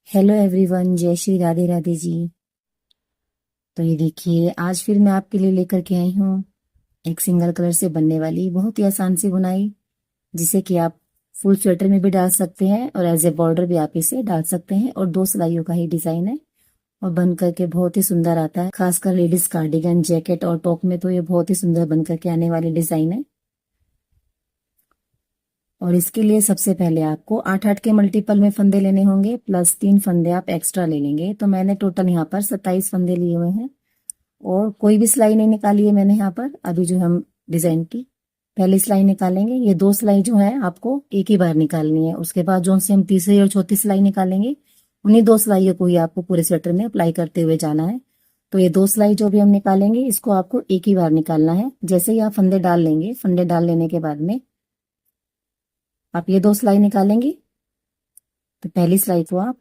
Hello everyone, जय श्री राधे राधे जी। तो ये देखिए, आज फिर मैं आपके लिए लेकर के आई हूँ एक सिंगल कलर से बनने वाली बहुत ही आसान सी बुनाई, जिसे कि आप फुल स्वेटर में भी डाल सकते हैं और एज ए बॉर्डर भी आप इसे डाल सकते हैं। और दो सिलाइयों का ही डिजाइन है और बन करके बहुत ही सुंदर आता है। खासकर लेडीज कार्डिगन, जैकेट और टॉप में तो ये बहुत ही सुंदर बन करके आने वाली डिजाइन है। और इसके लिए सबसे पहले आपको 8-8 के मल्टीपल में फंदे लेने होंगे, प्लस 3 फंदे आप एक्स्ट्रा ले लेंगे। तो मैंने टोटल यहाँ पर 27 फंदे लिए हुए हैं और कोई भी सिलाई नहीं निकाली है मैंने यहाँ पर। अभी जो हम डिजाइन की पहली सिलाई निकालेंगे, ये दो सिलाई जो है आपको एक ही बार निकालनी है। उसके बाद जो से हम तीसरी और चौथी सिलाई निकालेंगे, उन्हीं दो सिलाइयों को ही आपको पूरे स्वेटर में अप्लाई करते हुए जाना है। तो ये दो सिलाई जो भी हम निकालेंगे, इसको आपको एक ही बार निकालना है। जैसे ही आप फंदे डाल लेंगे, फंदे डाल लेने के बाद में आप ये दो सिलाई निकालेंगे, तो पहली सिलाई को आप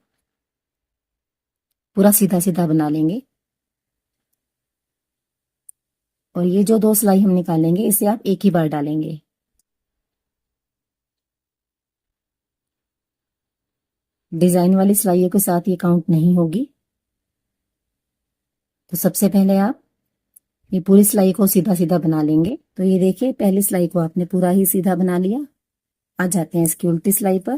पूरा सीधा सीधा बना लेंगे और ये जो दो सिलाई हम निकालेंगे, इसे आप एक ही बार डालेंगे। डिजाइन वाली सिलाइयों के साथ ये काउंट नहीं होगी। तो सबसे पहले आप ये पूरी सिलाई को सीधा सीधा बना लेंगे। तो ये देखिए, पहली सिलाई को आपने पूरा ही सीधा बना लिया। आ जाते हैं इसकी उल्टी सिलाई पर।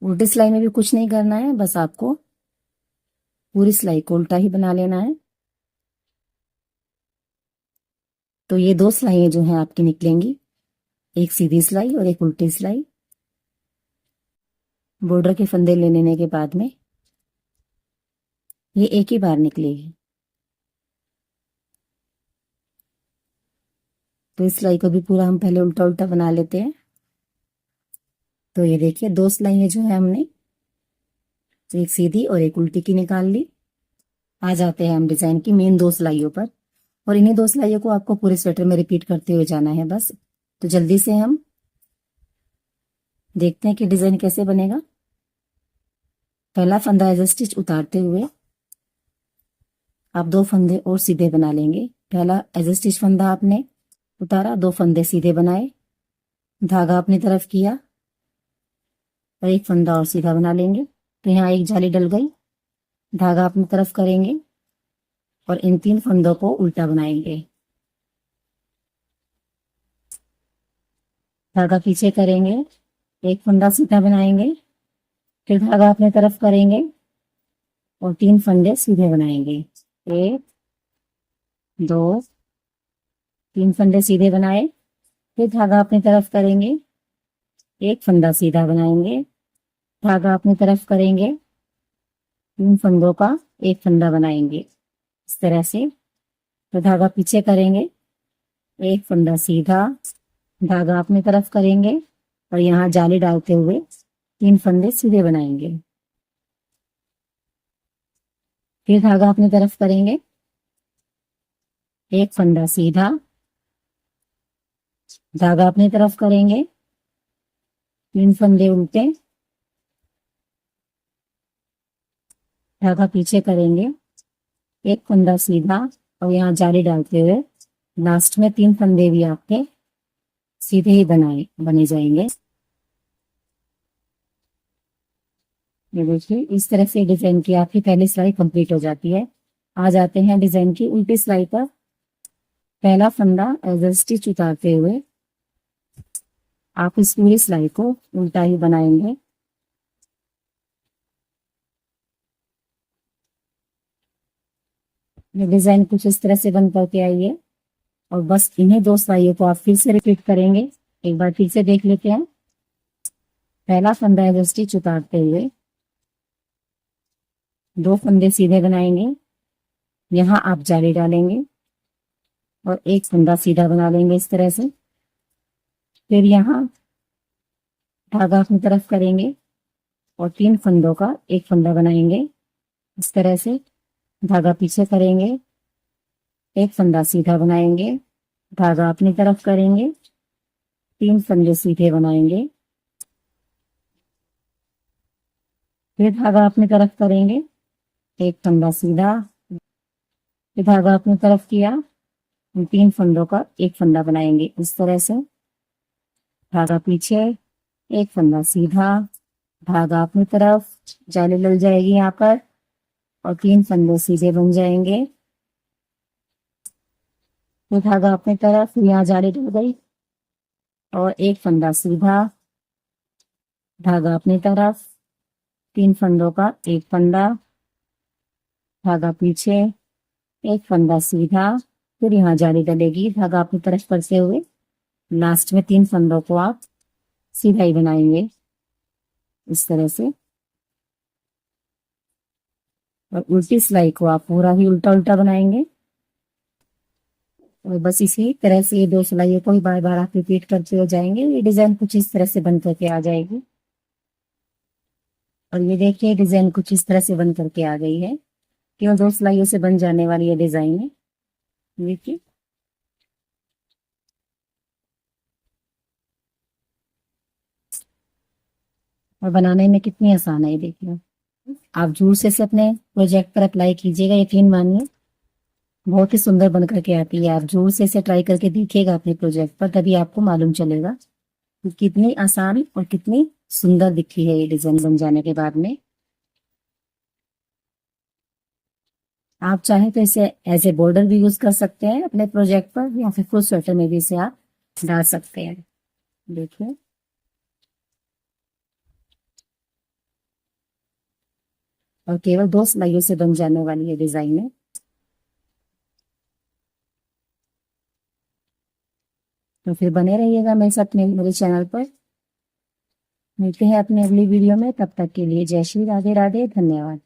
उल्टी सिलाई में भी कुछ नहीं करना है, बस आपको पूरी सिलाई को उल्टा ही बना लेना है। तो ये दो सिलाइयां जो हैं आपकी निकलेंगी, एक सीधी सिलाई और एक उल्टी सिलाई। बॉर्डर के फंदे ले लेने के बाद में ये एक ही बार निकलेगी। तो इस सिलाई को भी पूरा हम पहले उल्टा उल्टा बना लेते हैं। तो ये देखिए, दो सिलाइयां जो है हमने, एक सीधी और एक उल्टी की निकाल ली। आ जाते हैं हम डिजाइन की मेन दो सिलाइयों पर, और इन्हीं दो सिलाइयों को आपको पूरे स्वेटर में रिपीट करते हुए जाना है बस। तो जल्दी से हम देखते हैं कि डिजाइन कैसे बनेगा। पहला फंदा एज स्टिच उतारते हुए आप दो फंदे और सीधे बना लेंगे। पहला एज स्टिच फंदा आपने उतारा, दो फंदे सीधे बनाए, धागा अपनी तरफ किया और एक फंदा और सीधा बना लेंगे। तो यहाँ एक जाली डल गई। धागा अपनी तरफ करेंगे और इन तीन फंदों को उल्टा बनाएंगे। धागा पीछे करेंगे, एक फंदा सीधा बनाएंगे, फिर धागा अपनी तरफ करेंगे और तीन फंदे सीधे बनाएंगे। एक, दो, तीन फंदे सीधे बनाए, फिर धागा अपनी तरफ करेंगे, एक फंदा सीधा बनाएंगे, धागा अपनी तरफ करेंगे, तीन फंदों का एक फंदा बनाएंगे इस तरह से। तो धागा पीछे करेंगे, एक फंदा सीधा, धागा अपनी तरफ करेंगे और यहाँ जाली डालते हुए तीन फंदे सीधे बनाएंगे। फिर धागा अपनी तरफ करेंगे, एक फंदा सीधा, धागा अपनी तरफ करेंगे, तीन फंदे उल्टे, धागा पीछे करेंगे, एक फंदा सीधा और यहाँ जाली डालते हुए लास्ट में तीन फंदे भी आपके सीधे ही बने जाएंगे। ये देखिए, इस तरह से डिजाइन की आपकी पहली सिलाई कंप्लीट हो जाती है। आ जाते हैं डिजाइन की उल्टी सिलाई पर। पहला फंदा एज स्टिच उतारते हुए आप इस पूरी सिलाई को उल्टा ही बनाएंगे। ये डिजाइन कुछ इस तरह से बन करके आई है और बस इन्हीं दो सिलाइयों को आप फिर से रिपीट करेंगे। एक बार फिर से देख लेते हैं। पहला फंदा एज स्टिच उतारते हुए दो फंदे सीधे बनाएंगे, यहाँ आप जाली डालेंगे और एक फंदा सीधा बना लेंगे इस तरह से। फिर यहाँ धागा अपनी तरफ करेंगे और तीन फंदों का एक फंदा बनाएंगे इस तरह से। धागा पीछे करेंगे, एक फंदा सीधा बनाएंगे, धागा अपनी तरफ करेंगे, तीन फंदे सीधे बनाएंगे, फिर धागा अपनी तरफ करेंगे, एक फंदा सीधा, फिर धागा अपनी तरफ किया, तीन फंदों का एक फंदा बनाएंगे इस तरह से। धागा पीछे, एक फंदा सीधा, धागा अपनी तरफ, जाली लग जाएगी यहाँ पर और 3 फंदे सीधे बन जाएंगे। फिर धागा अपनी तरफ, फिर यहाँ जाली डल गई और एक फंदा सीधा, धागा अपनी तरफ, 3 फंदों का एक फंदा, धागा पीछे, एक फंदा सीधा, फिर यहाँ जाली डलेगी, धागा अपनी तरफ करते हुए लास्ट में 3 फंदों को आप सीधा ही बनाएंगे इस तरह से। और उल्टी सिलाई को आप पूरा ही उल्टा उल्टा बनाएंगे और बस इसी तरह से ये 2 सिलाइयों को ही बार बार आप रिपीट करते हो जाएंगे। ये डिजाइन कुछ इस तरह से बन करके आ जाएगी। और ये देखिए डिजाइन कुछ इस तरह से बन करके आ गई है। केवल 2 सिलाइयों से बन जाने वाली ये डिजाइन है। देखिए और बनाने में कितनी आसान है, देखिए। आप जरूर से अपने प्रोजेक्ट पर अप्लाई कीजिएगा, यकीन मानिए बहुत ही सुंदर बन करके आती है। आप जरूर से इसे ट्राई करके देखिएगा अपने प्रोजेक्ट पर, तभी आपको मालूम चलेगा कि कितनी आसान और कितनी सुंदर दिखी है ये डिजाइन बन जाने के बाद में। आप चाहें तो इसे एज ए बॉर्डर भी यूज कर सकते हैं अपने प्रोजेक्ट पर, या फिर फुल स्वेटर में भी इसे आप डाल सकते हैं। देखिए और केवल 2 सिलाइयों से बन जाने वाली ये डिजाइन है। तो फिर बने रहिएगा मेरे साथ मेरे चैनल पर। मिलते हैं अपने अगली वीडियो में, तब तक के लिए जय श्री राधे राधे, धन्यवाद।